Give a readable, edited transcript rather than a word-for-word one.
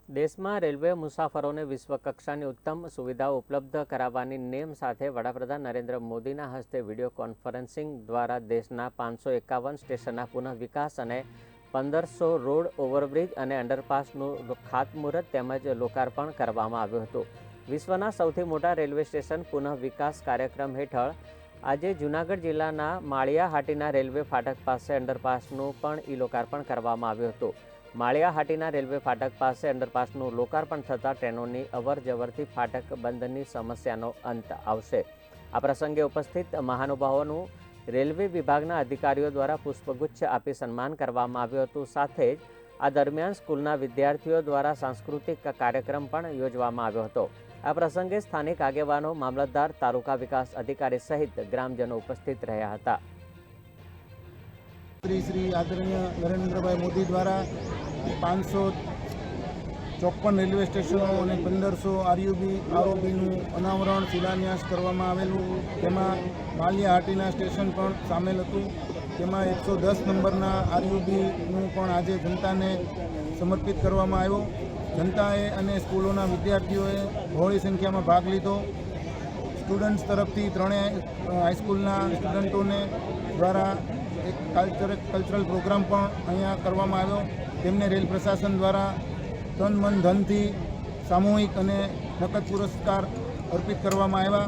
દેશમાં રેલવે મુસાફરોને વિશ્વકક્ષાની ઉત્તમ સુવિધાઓ ઉપલબ્ધ કરાવવાની નેમ સાથે વડાપ્રધાન નરેન્દ્ર મોદીના હસ્તે વિડીયો કોન્ફરન્સિંગ દ્વારા દેશના 551 સ્ટેશનના પુનઃ વિકાસ અને 1500 રોડ ઓવરબ્રિજ અને અંડરપાસનું ખાતમુહૂર્ત તેમજ લોકાર્પણ કરવામાં આવ્યું હતું। વિશ્વના સૌથી મોટા રેલવે સ્ટેશન પુનઃ વિકાસ કાર્યક્રમ હેઠળ આજે જૂનાગઢ જિલ્લાના માળિયાહાટીના રેલવે ફાટક પાસે અંડરપાસનું પણ ઈ-લોકાર્પણ કરવામાં આવ્યું હતું। માળિયાહાટીના રેલવે ફાટક પાસે અંડરપાસનું લોકાર્પણ થતાં ટ્રેનોની અવરજવરથી ફાટક બંધની સમસ્યાનો અંત આવશે। આ પ્રસંગે ઉપસ્થિત મહાનુભાવોનું રેલવે વિભાગના અધિકારીઓ દ્વારા પુષ્પગુચ્છ આપી સન્માન કરવામાં આવ્યું હતું। સાથે જ આ દરમિયાન સ્કૂલના વિદ્યાર્થીઓ દ્વારા સાંસ્કૃતિક કાર્યક્રમ પણ યોજવામાં આવ્યો હતો। આ પ્રસંગે સ્થાનિક આગેવાનો, મામલતદાર, તાલુકા વિકાસ અધિકારી સહિત ગ્રામજનો ઉપસ્થિત રહ્યા હતા। श्री आदरणीय नरेंद्रभाई मोदी द्वारा 554 रेलवे स्टेशनों और 1500 आरओबीનું अनावरण शिलान्यास કરવામાં આવેલું। તેમાં માળિયાહાટીના સ્ટેશન પણ સામેલ હતું। તેમાં 110 નંબરના આરયુબીનું પણ આજે જનતાને સમર્પિત કરવામાં આવ્યો। જનતાએ અને સ્કૂલોના વિદ્યાર્થીઓએ બહોળી સંખ્યામાં ભાગ લીધો। સ્ટુડન્ટ્સ તરફથી ત્રણેય હાઈસ્કૂલના સ્ટુડન્ટોને દ્વારા એક કલ્ચરલ પ્રોગ્રામ પણ અહીંયા કરવામાં આવ્યો। તેમને રેલ પ્રશાસન દ્વારા તન મન ધનથી સામૂહિક અને નકદ પુરસ્કાર અર્પિત કરવામાં આવ્યા।